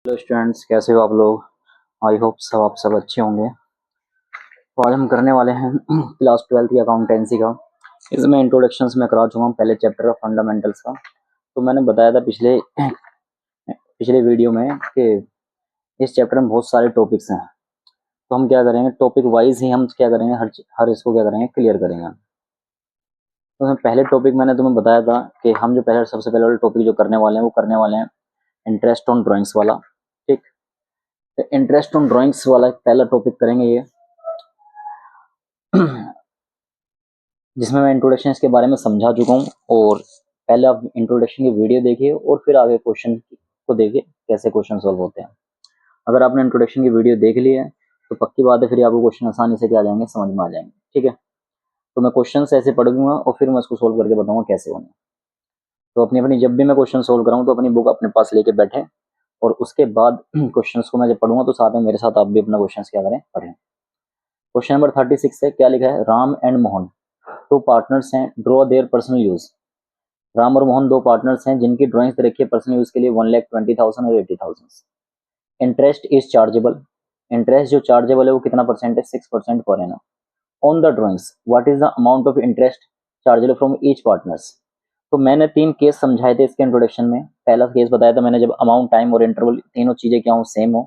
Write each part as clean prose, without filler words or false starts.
Hello students, कैसे हो आप लोग। आई होप सब अच्छे होंगे। तो आज हम करने वाले हैं क्लास 12 की अकाउंटेंसी का। इसमें इंट्रोडक्शंस में करा चुका हूँ पहले चैप्टर ऑफ फंडामेंटल्स का। तो मैंने बताया था पिछले पिछले वीडियो में कि इस चैप्टर में बहुत सारे टॉपिक्स हैं। तो हम क्या करेंगे, टॉपिक वाइज ही हम क्या करेंगे, हर इसको क्या करेंगे, क्लियर करेंगे। तो पहले टॉपिक मैंने तुम्हें बताया था कि हम जो पहले सबसे पहले वाला टॉपिक जो करने वाले हैं वो करने वाले हैं इंटरेस्ट ऑन ड्राइंग्स वाला। ठीक, तो इंटरेस्ट ऑन ड्राइंग्स वाला पहला टॉपिक करेंगे ये जिसमें मैं इंट्रोडक्शन इसके बारे में समझा चुका हूँ। और पहले आप इंट्रोडक्शन की वीडियो देखिए और फिर आगे क्वेश्चन को देखिए कैसे क्वेश्चन सॉल्व होते हैं। अगर आपने इंट्रोडक्शन की वीडियो देख ली है तो पक्की बात है फिर आपको क्वेश्चन आसानी से क्या आ जाएंगे, समझ में आ जाएंगे। ठीक है, तो मैं क्वेश्चन ऐसे पढ़ूंगा और फिर मैं इसको सोल्व करके बताऊंगा कैसे होना। तो अपनी अपनी जब भी मैं क्वेश्चन सोल्व कराऊँ तो अपनी बुक अपने पास लेके बैठे और उसके बाद क्वेश्चन को मैं जब पढ़ूंगा तो साथ में मेरे साथ आप भी अपना क्वेश्चन क्या करें, पढ़ें। क्वेश्चन नंबर 36 है, क्या लिखा है, Ram and Mohan two partners हैं, draw their personal use. Ram और मोहन दो पार्टनर्स हैं जिनकी ड्राइंग्स दे रखी है पर्सनल यूज के लिए 1,20,000 और 80,000। Interest is chargeable. इंटरेस्ट जो चार्जेबल है वो कितना परसेंट है, 6% per annum on the drawings. What is the amount of interest chargeable from each partners. तो मैंने 3 केस समझाए थे इसके इंट्रोडक्शन में। पहला केस बताया था मैंने, जब अमाउंट, टाइम और इंटरवल तीनों चीजें क्या हो, सेम हो,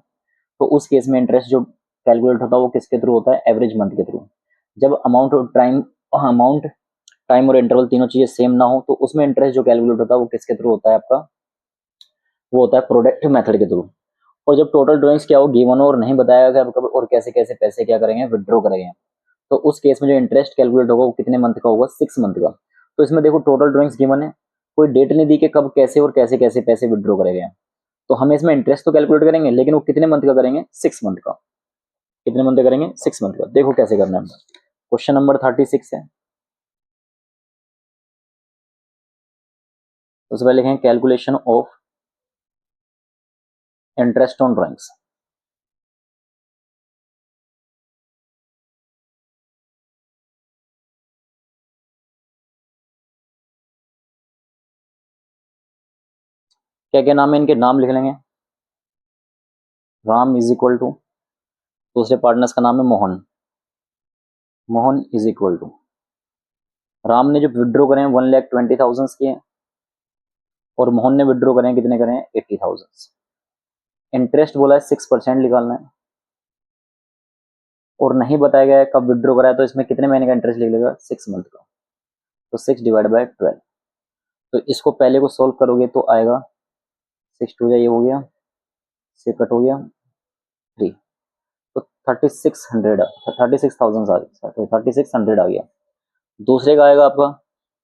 तो उस केस में इंटरेस्ट जो कैलकुलेट होता है वो किसके थ्रू होता है, एवरेज मंथ के थ्रू। जब अमाउंट और टाइम और इंटरवल तीनों चीजें सेम ना हो तो उसमें इंटरेस्ट जो कैलकुलेट होता है वो किसके थ्रू होता है आपका, वो होता है प्रोडक्ट मेथड के थ्रू। और जब टोटल ड्राइंग्स क्या हो, गिवन और नहीं बताया गया कब और कैसे कैसे पैसे क्या करेंगे, विड्रॉ करेंगे, तो उस केस में जो इंटरेस्ट कैलकुलेट होगा वो कितने मंथ का होगा, 6 मंथ का। तो इसमें देखो टोटल ड्राइंग्स गिवन है, कोई डेट नहीं दी कि कब कैसे और कैसे कैसे पैसे विड्रॉ करेंगे। तो हम इसमें इंटरेस्ट तो कैलकुलेट करेंगे लेकिन वो कितने मंथ का करेंगे, 6 मंथ का। कितने मंथ का करेंगे, 6 मंथ का। देखो कैसे करना है। क्वेश्चन नंबर 36 है, उससे पहले लिखें calculation of interest on drawings. क्या क्या नाम है इनके, नाम लिख लेंगे। राम इज इक्वल टू, दूसरे पार्टनर्स का नाम है Mohan. Mohan is equal to, Ram ने जो विड्रॉ करें 1,20,000 के हैं और मोहन ने विड्रॉ करें कितने करें, 80,000। इंटरेस्ट बोला है 6% निकालना है और नहीं बताया गया है कब विड्रॉ करा है, तो इसमें कितने महीने का इंटरेस्ट लिख लेगा, 6 मंथ का। तो 6/12। तो इसको पहले को सोल्व करोगे तो आएगा 6 टू ये हो गया, से कट हो गया 3, तो 3600, 36,000 आ गया, 3600 आ गया। दूसरे का आएगा आपका,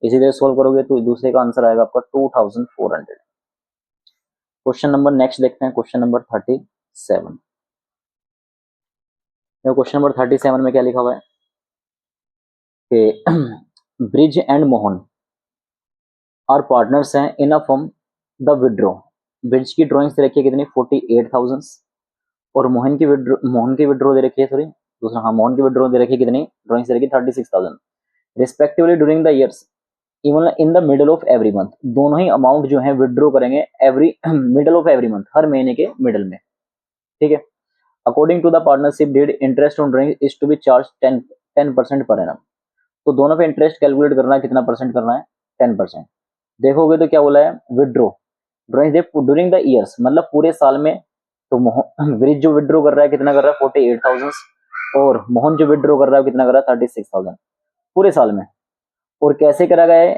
इसी तरह सोल्व करोगे तो दूसरे का आंसर आएगा आपका 2,400। क्वेश्चन नंबर नेक्स्ट देखते हैं, क्वेश्चन नंबर 37। क्वेश्चन नंबर 37 में क्या लिखा हुआ है कि Brij and Mohan are partners हैं in a firm the withdraw. Brij की ड्रॉइंग्स दे रखी है कितनी, 48,000 और मोहन की विड्रॉ दे रखी है, सॉरी दूसरा, हाँ मोहन की विड्रॉ दे रखी है कितनी, ड्रॉइंग्स दे रखी है 36,000 respectively during the years even in the middle of every month. दोनों ही अमाउंट जो है विड्रॉ करेंगे every middle of every month, हर महीने के मिडल में। ठीक है, according to the partnership deed interest on drawing is to be charge 10% per annum. तो दोनों पे इंटरेस्ट कैलकुलेट करना है, कितना परसेंट करना है, 10%। देखोगे तो क्या बोला है, withdraw drawing during the years, मतलब पूरे साल में। तो ब्रिज जो विड्रॉ कर रहा है कितना कर रहा है, 48,000 और मोहन जो विड्रॉ कर रहा है कितना कर रहा है, 36,000 पूरे साल में। और कैसे करा गया है,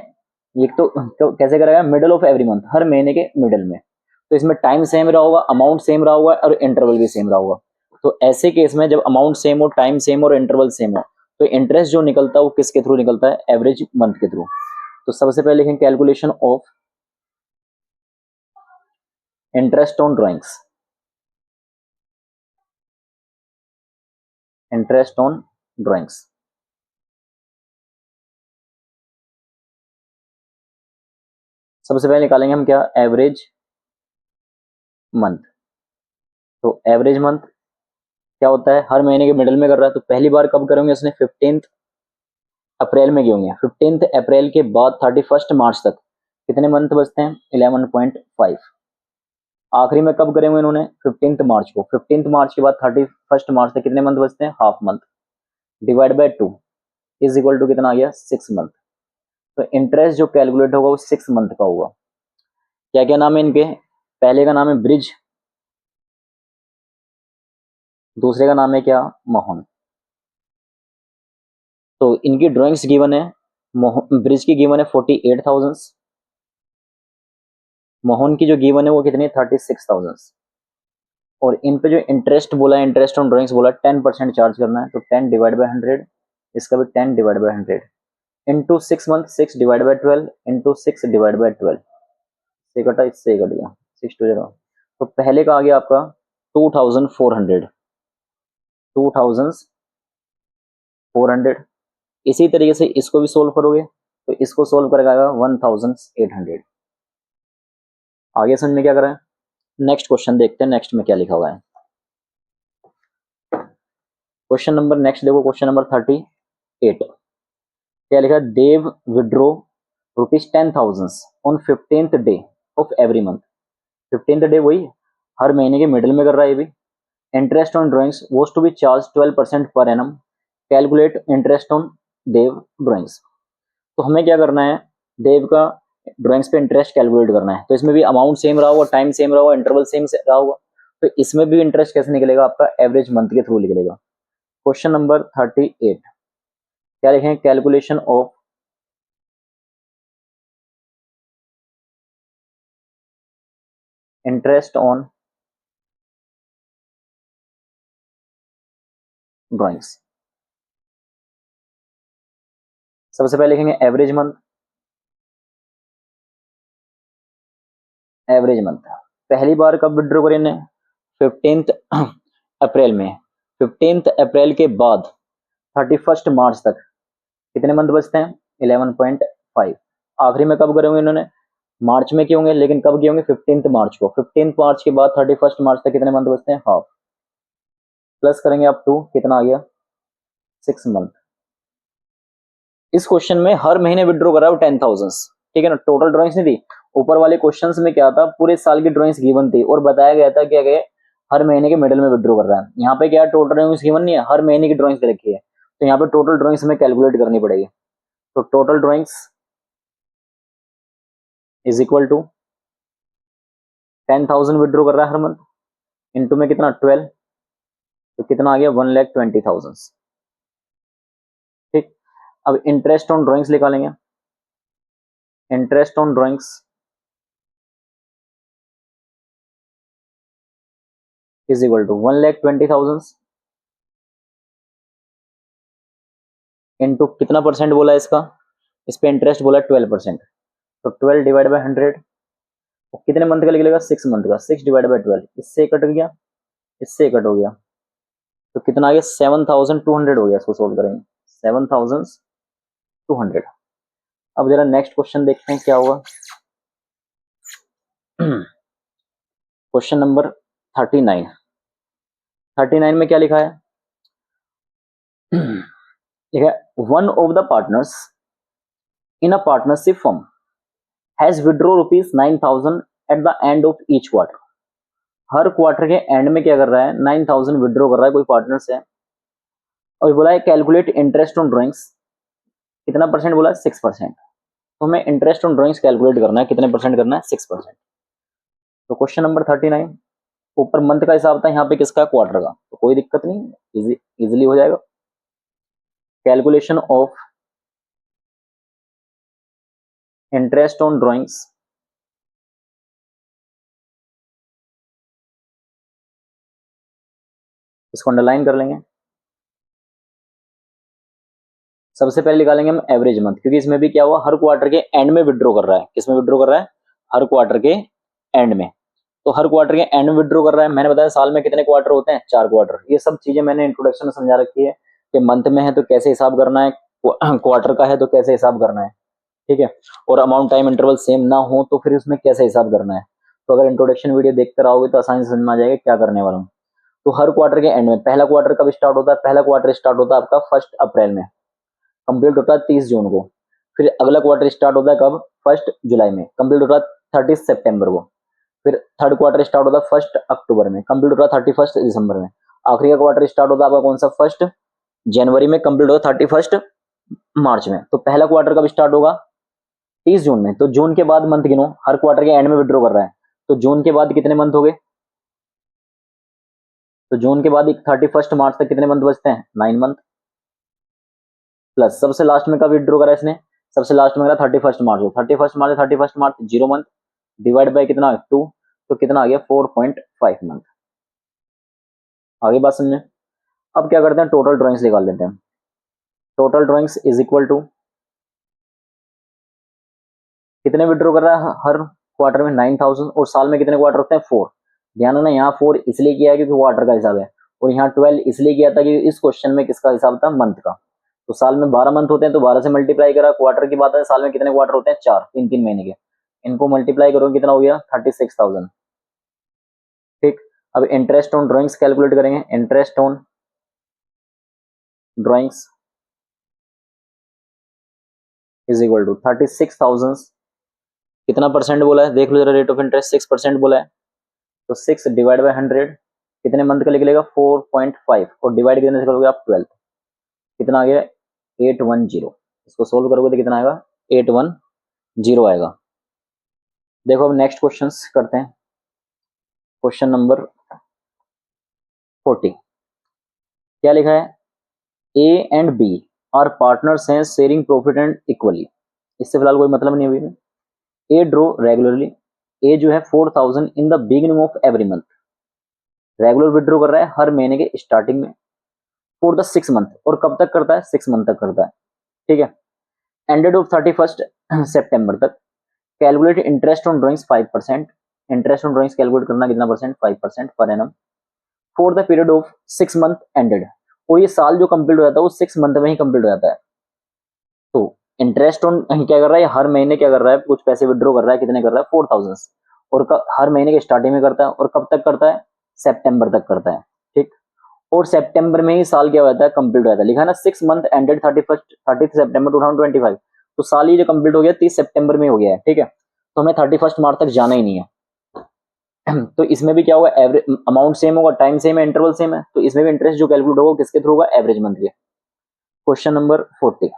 ये तो कैसे करा गया, मिडल ऑफ एवरी मंथ, हर महीने के मिडल में। तो इसमें टाइम सेम रहा होगा, अमाउंट सेम रहा होगा और इंटरवल भी सेम रहा होगा। तो ऐसे केस में जब अमाउंट सेम हो, टाइम सेम और इंटरवल सेम हो, तो इंटरेस्ट जो निकलता है वो किसके थ्रू निकलता है, एवरेज मंथ के थ्रू। तो सबसे पहले लिखें calculation of interest on drawings. Interest on drawings सबसे पहले निकालेंगे हम क्या, एवरेज मंथ। तो एवरेज मंथ क्या होता है, हर महीने के मिडल में कर रहा है। तो पहली बार कब करेंगे, उसने 15 अप्रैल में किए होंगे। 15 अप्रैल के बाद 31 मार्च तक कितने मंथ बचते हैं, 11.5। आखिरी में कब करेंगे इन्होंने 15 मार्च को। 15 मार्च के बाद 31 मार्च तक कितने मंथ बचते हैं, half month, divide by 2 is equal to कितना आ गया, 6 मंथ। तो इंटरेस्ट जो कैलकुलेट होगा वो 6 मंथ का होगा। क्या क्या नाम है इनके, पहले का नाम है ब्रिज, दूसरे का नाम है क्या, मोहन। तो इनकी ड्राइंग्स गिवन है, ब्रिज की गिवन है 48,000, मोहन की जो गिवन है वो कितनी है 36,000। और इन पे जो इंटरेस्ट बोला है, इंटरेस्ट ऑन ड्राइंग्स बोला 10% चार्ज करना है, तो 10 डिवाइड बाय 100, इसका भी 10 divide by 100 into 6 month, 6 divide by 12 into 6 divide by 12, से कटा, इससे कट गया 620। तो पहले का आ गया आपका 2400, 2400। इसी तरीके से इसको भी सोल्व करोगे तो इसको सोल्व करेगा 1800। आगे समझ में क्या करें, नेक्स्ट क्वेश्चन देखते हैं, नेक्स्ट में क्या लिखा हुआ है। क्वेश्चन नंबर नेक्स्ट देखो, क्वेश्चन नंबर 38। क्या लिखा, Dev withdraw ₹10,000 on 15th day of every month. 15th day वही हर महीने के मिडिल में कर रहा है ये भी। Interest on drawings was to be charge 12% per annum, calculate interest on देव ड्राइंग्स। तो हमें क्या करना है, देव का ड्राइंग्स पे इंटरेस्ट कैलकुलेट करना है। तो इसमें भी अमाउंट सेम रहा होगा, टाइम सेम रहा होगा, इंटरवल सेम रहा होगा। तो इसमें भी इंटरेस्ट कैसे निकलेगा आपका, एवरेज मंथ के थ्रू निकलेगा। क्वेश्चन नंबर 38 क्या लिखें, calculation of interest on drawings. सबसे पहले लिखेंगे एवरेज मंथ, एवरेज मंथ। पहली बार कब विड्रॉ करें, 15 अप्रैल में। 15 अप्रैल के बाद 31 मार्च तक कितने मंथ बचते हैं, 11.5। आखिरी में कब करेंगे इन्होंने, मार्च में किए होंगे, लेकिन कब किए होंगे, 15 मार्च को। 15 मार्च के बाद 31 मार्च तक कितने मंथ बचते हैं, हाफ। प्लस करेंगे आप 2, कितना आ गया, 6 मंथ। इस क्वेश्चन में हर महीने विड्रॉ करा है 10,000, ठीक है ना, टोटल ड्राइंग्स नहीं दी। ऊपर वाले क्वेश्चंस में क्या था, पूरे साल की ड्राइंग्स गिवन थी और बताया गया था क्या गया, हर महीने के मिडिल में विड्रॉ कर रहा है। यहाँ पे क्या टोटल ड्राइंग्स गिवन नहीं है, हर महीने की ड्राइंग्स दे रखी है। तो यहाँ पे टोटल ड्राइंग्स हमें कैलकुलेट करनी पड़ेगी। तो total drawings is equal to 10,000 withdraw कर रहा है हर मंथ, इंटू में कितना 12, तो कितना आ गया 1,20,000। ठीक, अब इंटरेस्ट ऑन ड्राइंग्स निकालेंगे। Interest on drawings is equal to 1,20,000 into कितना परसेंट बोला इसका, इस पे इंटरेस्ट बोला 12%, तो 12 डिवाइड बाय 100, कितने मंथ का निकलेगा, 6 मंथ का। 6 डिवाइड बाय 12, इससे कट गया, इससे कट हो गया, तो कितना आ गया 7,200 हो गया। इसको सोल्व करेंगे 7,200। अब जरा नेक्स्ट क्वेश्चन देखते हैं क्या होगा। Question number 39। 39 में क्या लिखा है, लिखा है one of the partners in a partnership firm has withdraw ₹9,000 eight the end of each quarter. Her quarter के एंड में क्या कर रहा है, 9,000 विड्रॉ कर रहा है कोई पार्टनर से, और बोला है कैलकुलेट इंटरेस्ट ऑन ड्राइंग्स, कितना परसेंट बोला है, 6%। तो हमें इंटरेस्ट ऑन ड्राइंग्स कैलकुलेट करना है, कितने परसेंट करना है, 6%। तो क्वेश्चन नंबर 39, ऊपर मंथ का हिसाब था, यहाँ पे किसका, क्वार्टर का, तो कोई दिक्कत नहीं, इजीली हो जाएगा। Calculation of interest on drawings इसको अंडरलाइन कर लेंगे। सबसे पहले निकालेंगे हम एवरेज मंथ, क्योंकि इसमें भी क्या हुआ, हर क्वार्टर के एंड में विड्रॉ कर रहा है। किसमें विड्रॉ कर रहा है, हर क्वार्टर के एंड में। तो हर क्वार्टर के एंड में विड्रॉ कर रहा है। मैंने बताया साल में कितने क्वार्टर होते हैं, 4 क्वार्टर। ये सब चीजें मैंने इंट्रोडक्शन में समझा रखी है कि मंथ में है तो कैसे हिसाब करना है, क्वार्टर का है तो कैसे हिसाब करना है, ठीक है। और अमाउंट टाइम इंटरवल सेम ना हो तो फिर उसमें कैसे हिसाब करना है। तो अगर इंट्रोडक्शन वीडियो देखकर आओगे तो आसानी से समझ में आ जाएगा क्या करने वाला हूँ। तो हर क्वार्टर के एंड में, पहला क्वार्टर कब स्टार्ट होता है, पहला क्वार्टर स्टार्ट होता है आपका 1 अप्रैल में, कंप्लीट होता है 30 जून को। फिर अगला क्वार्टर स्टार्ट होता है कब, 1 जुलाई में, कंप्लीट होता है 30 सितंबर को। फिर थर्ड क्वार्टर स्टार्ट होता है 1 अक्टूबर में, कंप्लीट होता है 31 दिसंबर में। आखिरी का क्वार्टर स्टार्ट होता है आपका कौन सा, 1 जनवरी में, कंप्लीट होता है 31 मार्च में। तो पहला क्वार्टर कब स्टार्ट होगा, 30 जून में। तो जून के बाद मंथ गिनो, हर क्वार्टर के एंड में विड्रॉ कर रहा है, तो जून के बाद कितने मंथ हो गए, तो जून के बाद 31 मार्च तक कितने मंथ बचते हैं, 9 मंथ। प्लस सबसे लास्ट में कब विड्रॉ करा इसने, सबसे लास्ट में करा 31 मार्च को, 31 मार्च 0 मंथ, डिवाइड बाय कितना 2, तो कितना आ गया 4.5 मंथ। आगे बात समझे। अब क्या करते हैं, टोटल ड्रॉइंग्स निकाल लेते हैं। Total drawings is equal to कितने विड्रॉ कर रहा है हर क्वार्टर में, 9000, और साल में कितने क्वार्टर होते हैं, 4। ध्यान रखना यहाँ 4 इसलिए किया है क्योंकि क्वार्टर का हिसाब है, और यहाँ 12 इसलिए किया था कि इस क्वेश्चन में किसका हिसाब था, मंथ का। तो साल में 12 मंथ होते हैं, तो 12 से मल्टीप्लाई करा। क्वार्टर की बात है, साल में कितने क्वार्टर होते हैं, 4, 3 महीने के। इनको मल्टीप्लाई करो, कितना हो गया 36,000। ठीक, अब इंटरेस्ट ऑन ड्रॉइंग्स कैलकुलेट करेंगे। Interest on drawings is equal to 36,000, कितना परसेंट बोला है देख लो जरा, रेट ऑफ इंटरेस्ट 6% बोला है, तो 6 डिवाइड बाय 100 कितने मंथ का निकलेगा, 4.5, और डिवाइड कितने से करोगे आप, 12, कितना आ गया 810। इसको सोल्व करोगे तो कितना आएगा, 810 आएगा। देखो अब नेक्स्ट क्वेश्चन करते हैं। क्वेश्चन नंबर 40 क्या लिखा है, A and B are partners हैं शेयरिंग प्रॉफिट एंड इक्वली। इससे फिलहाल कोई मतलब नहीं अभी में। ए ड्रो रेगुलरली, ए जो है 4000 इन the beginning of every month, regular withdraw कर रहा है हर महीने के स्टार्टिंग में, फॉर द 6 मंथ, और कब तक करता है, 6 मंथ तक करता है। ठीक है, एंडेड ऑफ 31 सितंबर तक। Calculate interest on drawings 5%, interest on drawings calculate करना कितना percent, 5% per annum, for the period of 6 month ended. और ये साल जो कंप्लीट हो जाता है वो 6 मंथ में ही कंप्लीट हो जाता है। तो इंटरेस्ट ऑन क्या कर रहा है, हर महीने क्या कर रहा है, कुछ पैसे विड्रॉ कर रहा है, कितने कर रहा है, 4000, और हर महीने के स्टार्टिंग में करता है, और कब तक करता है, सितंबर तक करता है। ठीक, और सितंबर में ही साल क्या हो जाता है, कंप्लीट हो जाता है। लिखा है ना 6 मंथ एंडेड 30 सितंबर 2025, तो साल ये जो कंप्लीट हो गया 30 सितंबर में हो गया है। ठीक है, तो हमें 31 मार्च तक जाना ही नहीं है। तो इसमें भी क्या होगा, एवरेज अमाउंट सेम होगा, टाइम सेम है, इंटरवल सेम है, तो इसमें भी इंटरेस्ट जो कैलकुलेट होगा किसके थ्रू होगा, एवरेज मंथ के। क्वेश्चन नंबर 40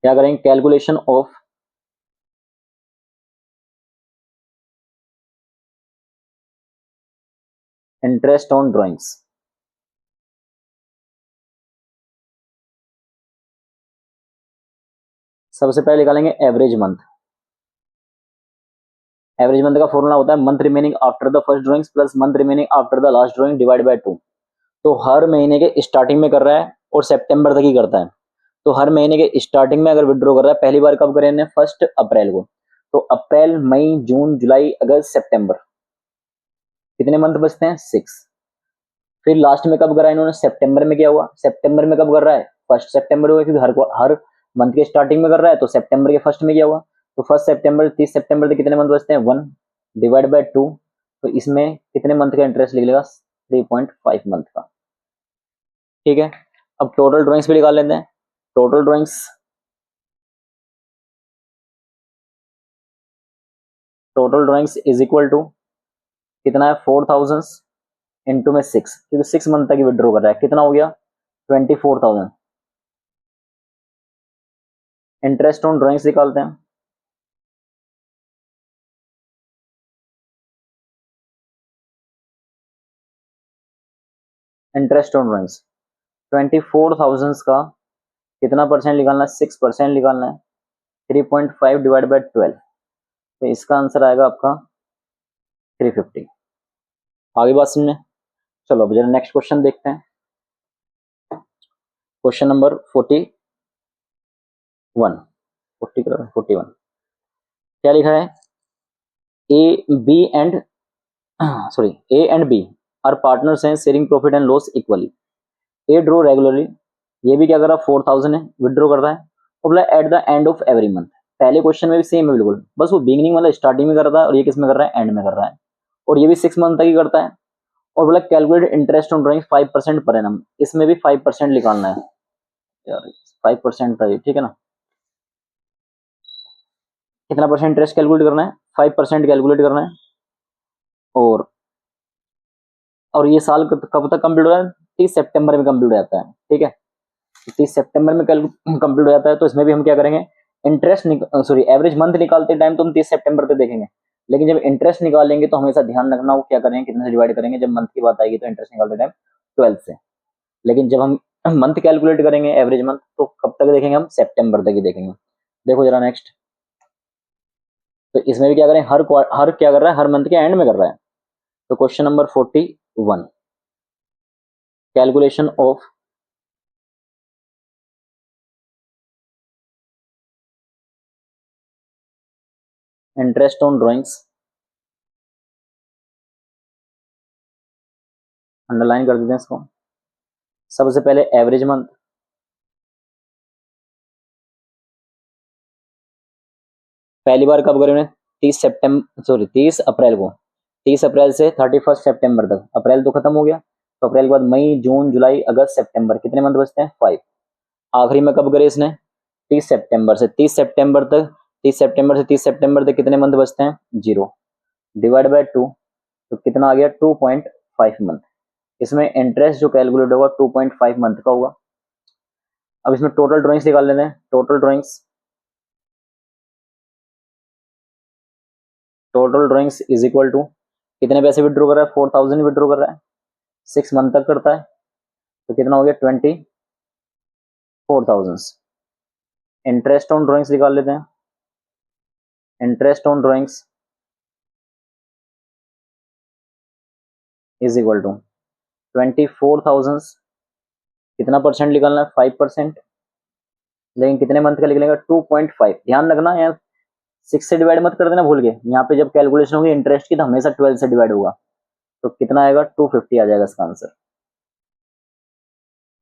क्या करेंगे, calculation of interest on drawings. सबसे पहले निकालेंगे एवरेज मंथ। एवरेज मंथ का फॉर्मूला होता है month remaining after the first drawings plus month remaining after the last drawing divide by 2। तो हर महीने के स्टार्टिंग में कर रहा है और सितंबर तक ही करता है। तो हर महीने के स्टार्टिंग में अगर विड्रॉ कर रहा है, पहली बार कब करें, 1 अप्रैल को, तो अप्रैल मई जून जुलाई अगस्त सितंबर, कितने मंथ बचते हैं, 6। फिर लास्ट में कब करा इन्होंने, सितंबर में। क्या हुआ, सितंबर में कब कर रहा है, 1 सितंबर हुआ, क्योंकि हर मंथ के स्टार्टिंग में कर रहा है, तो सितंबर के फर्स्ट में क्या हुआ, तो 1 सितंबर 30 सितंबर तक कितने मंथ बचते हैं, 1 डिवाइड बाय 2, तो इसमें कितने मंथ का इंटरेस्ट निकलेगा, 3.5 मंथ का। ठीक है, अब टोटल ड्रॉइंग्स भी निकाल लेते हैं। Total drawings, total drawings is equal to कितना है, 4000 इंटू में 6, क्योंकि 6 मंथ तक ही विड्रॉ कर रहा है, कितना हो गया 24,000। इंटरेस्ट ऑन ड्रॉइंग्स निकालते हैं। इंटरेस्ट ऑन ड्रॉइंग्स 24,000 का कितना परसेंट निकालना है, 6% निकालना है, 3.5 डिवाइड बाई 12, तो इसका आंसर आएगा आपका 350। आगे बात समझे। चलो अब जरा नेक्स्ट क्वेश्चन देखते हैं। क्वेश्चन नंबर 41, 41 क्या लिखा है, A B and sorry A and B are partners हैं sharing profit and loss equally. A draw regularly, ये भी क्या कर रहा है, 4000 है, विड्रॉ कर रहा है, और बोला eight the end of every month. पहले क्वेश्चन में भी सेम है बिल्कुल, बस वो बिगिनिंग मतलब स्टार्टिंग में कर रहा है, और ये किस में कर रहा है, एंड में कर रहा है, और ये भी 6 मंथ तक ही करता है। और बोला calculate interest on drawing 5% per annum, इसमें भी 5% निकालना है यार, 5% था ये, ठीक है ना। कितना परसेंट इंटरेस्ट कैलकुलेट करना है, 5% कैलकुलेट करना है। और ये साल कब तक कंप्लीट हो रहा है? 30 सितंबर में कंप्लीट हो जाता है, ठीक है। 30 सितंबर में कल कंप्लीट हो जाता है, तो इसमें भी हम क्या करेंगे, इंटरेस्ट सॉरी एवरेज मंथ निकालते टाइम तो हम 30 सितंबर तक देखेंगे, लेकिन जब इंटरेस्ट निकालेंगे तो हमेशा ध्यान रखना वो क्या करेंगे, कितने से डिवाइड करेंगे। जब मंथ की बात आएगी तो इंटरेस्ट निकालते टाइम 12 से, लेकिन जब हम मंथ कैलकुलेट करेंगे एवरेज मंथ तो कब तक देखेंगे, हम सितंबर तक ही देखेंगे। देखो जरा नेक्स्ट, तो इसमें भी क्या करें, हर क्या कर रहा है, हर मंथ के एंड में कर रहा है। तो question number 41, calculation of interest on drawings, underline कर देते हैं इसको। सबसे पहले एवरेज मंथ, पहली बार कब करें, 30 अप्रैल को, 30 अप्रैल से 31 सितंबर तक। अप्रैल तो खत्म हो गया, तो अप्रैल के बाद मई जून जुलाई अगस्त सितंबर, कितने मंथ बचते हैं, 5। आखिरी में कब करे इसने, 30 सितंबर से 30 सितंबर तक, 30 सितंबर से 30 सितंबर तक कितने मंथ बचते हैं, 0, डिवाइड बाय 2, तो कितना आ गया, 2.5 मंथ। इसमें इंटरेस्ट जो कैलकुलेट होगा 2.5 मंथ का होगा। अब इसमें टोटल ड्रॉइंग्स निकाल लेते हैं। Total drawings is equal to, कितने पैसे विड्रॉ कर रहा है, 4000 विड्रॉ कर रहा है, 6 मंथ तक करता है, तो कितना हो गया, 24,000। इंटरेस्ट ऑन ड्रॉइंग्स निकाल लेते हैं। Interest on drawings is equal to 24,000, कितना परसेंट निकालना है, 5%, लेकिन कितने मंथ का निकलेगा, 2.5। ध्यान रखना यार, 6 से डिवाइड मत कर देना भूल के, यहाँ पे जब कैलकुलेशन होगी इंटरेस्ट की तो हमेशा 12 से डिवाइड होगा, तो कितना आएगा, 250 आ जाएगा इसका आंसर,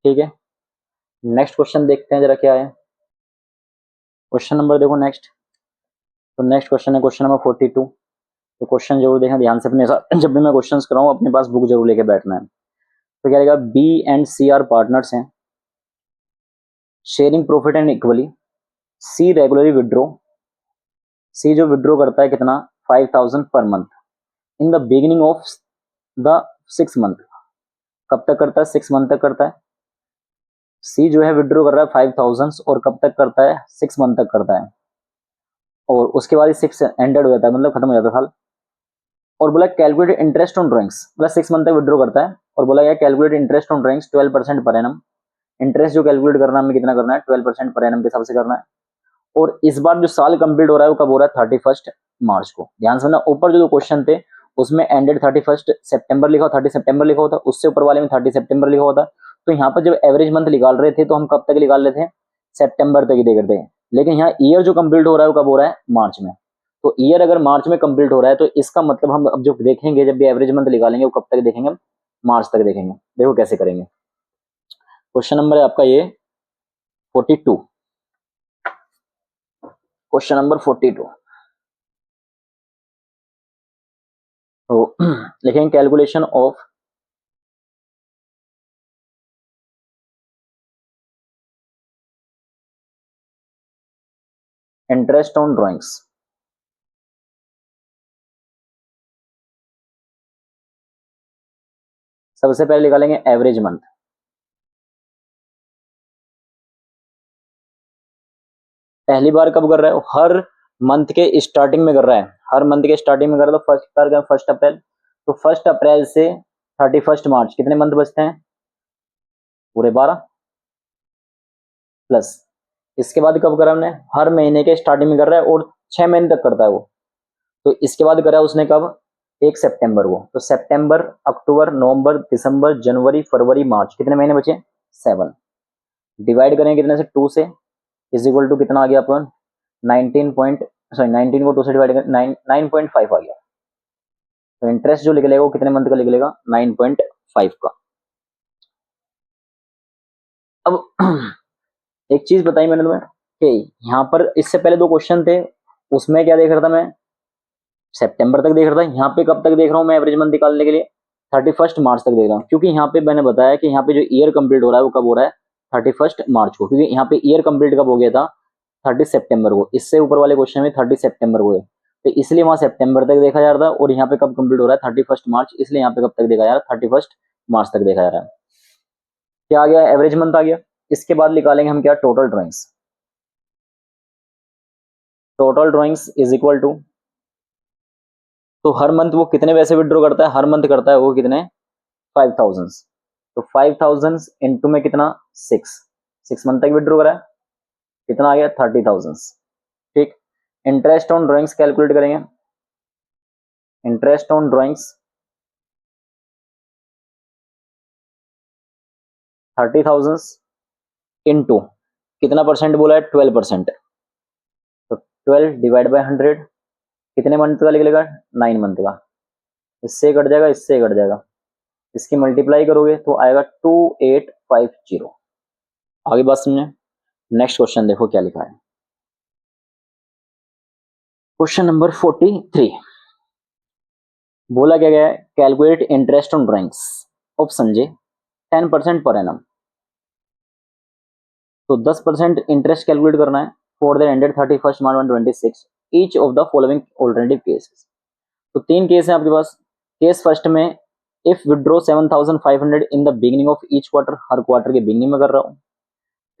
ठीक है। नेक्स्ट क्वेश्चन देखते हैं जरा क्या है। क्वेश्चन नंबर देखो नेक्स्ट, तो नेक्स्ट क्वेश्चन है क्वेश्चन नंबर 42। तो क्वेश्चन जरूर देखना ध्यान से अपने साथ, जब भी मैं क्वेश्चन कराऊँ अपने पास बुक जरूर लेके बैठना है। तो क्या रहेगा, B and C are partners हैं, sharing profit and equally, C regularly withdraw, C जो विड्रॉ करता है कितना, 5,000 per month in the beginning of the 6 month. कब तक करता है, 6 मंथ तक करता है। सी जो है विड्रॉ कर रहा है 5,000 और कब तक करता है, 6 मंथ तक करता है, और उसके बाद 6 एंडेड हो जाता है, मतलब खत्म हो जाता है साल। और बोला कैलकुलेट इंटरेस्ट ऑन ड्रॉइंग्स, मतलब 6 मंथ तक विड्रॉ करता है, और बोला गया calculate interest on drawings 12% per annum. Interest जो कैलकुलेट करना है हमें कितना करना है, 12% पर एनम के हिसाब से करना है। और इस बार जो साल कंप्लीट हो रहा है वो कब हो रहा है, 31 मार्च को। ध्यान से ना, ऊपर जो क्वेश्चन थे उसमें एंडेड 31 सितंबर लिखा हुआ, 30 सितंबर लिखा हुआ था, उससे ऊपर वाले में 30 सितंबर लिखा हुआ था। तो यहाँ पर जब एवरेज मंथ निकाल रहे थे तो हम कब तक निकाल रहे थे, सितंबर तक ही दे करते हैं, लेकिन यहाँ ईयर जो कंप्लीट हो रहा है वो कब हो रहा है, मार्च में। तो ईयर अगर मार्च में कंप्लीट हो रहा है तो इसका मतलब हम अब जो देखेंगे, जब भी एवरेज मंथ निकालेंगे वो कब तक देखेंगे, हम मार्च तक देखेंगे। देखो कैसे करेंगे। क्वेश्चन नंबर है आपका ये 42, क्वेश्चन नंबर 42। तो लिखेंगे calculation of interest on drawings. सबसे पहले निकालेंगे एवरेज मंथ। पहली बार कब कर रहा है, हर मंथ के स्टार्टिंग में कर रहा है, हर मंथ के स्टार्टिंग में कर रहा है। तो फर्स्ट कर 1 अप्रैल, तो 1 अप्रैल से 31 मार्च कितने मंथ बचते हैं, पूरे 12 प्लस। इसके बाद कब करा हमने, हर महीने के स्टार्टिंग में कर रहा है और 6 महीने तक करता है वो। तो इसके बाद करा उसने कब, 1 सितंबर को। तो सितंबर, अक्टूबर, नवंबर, दिसंबर, जनवरी, फरवरी, मार्च, कितने महीने बचे, 7। डिवाइड करेंगे कितने से, 2 से, इज इक्वल टू कितना आ गया अपन, 19 को 2 से डिवाइड कर 9.5 आ गया। तो इंटरेस्ट जो निकलेगा वो कितने मंथ का निकलेगा, 9.5 का। अब एक चीज बताई मैंने तुम्हें कि यहाँ पर इससे पहले 2 क्वेश्चन थे, उसमें क्या देख रहा था मैं, सितंबर तक देख रहा था। यहाँ पे कब तक देख रहा हूँ मैं एवरेज मंथ निकालने के लिए, 31 मार्च तक देख रहा हूँ, क्योंकि यहाँ पे मैंने बताया कि यहाँ पे जो ईयर कंप्लीट हो रहा है वो कब हो रहा है, 31 मार्च को, क्योंकि यहाँ पे ईयर कंप्लीट कब हो गया था, 30 सितंबर को। इससे ऊपर वाले क्वेश्चन में 30 सितंबर को है, तो इसलिए वहां सितंबर तक देखा जा रहा था, और यहाँ पे कब कंप्लीट हो रहा है 31 मार्च, इसलिए यहाँ पे कब तक देखा जा रहा है 31 मार्च तक देखा जा रहा है। क्या आ गया, एवरेज मंथ आ गया। इसके बाद निकालेंगे हम क्या, total drawings. Total drawings is equal to, तो हर मंथ वो कितने पैसे विड्रॉ करता है, हर मंथ करता है वो कितने 5000, तो 5000 इंटू में कितना 6 मंथ तक विड्रॉ करा है, कितना आ गया 30,000। ठीक, इंटरेस्ट ऑन ड्रॉइंग्स कैलकुलेट करेंगे। इंटरेस्ट ऑन ड्रॉइंग्स 30,000 इंटू कितना परसेंट बोला है 12%, तो 12 डिवाइड बाय 100 कितने मंथ का निकलेगा 9 मंथ का, इससे कट जाएगा, इससे कट जाएगा, इसकी मल्टीप्लाई करोगे तो आएगा 2850। आगे बात समझे। नेक्स्ट क्वेश्चन देखो क्या लिखा है, क्वेश्चन नंबर 43। बोला क्या गया है, calculate interest on drawings option J 10% per annum, तो 10% इंटरेस्ट कैलकुलेट करना है for the ended 31 March 2026 each of the following alternative cases. तो 3 केस है आपके पास। केस फर्स्ट में, if withdraw 7500 in the beginning of each quarter, her quarter के beginning में कर रहा हूँ।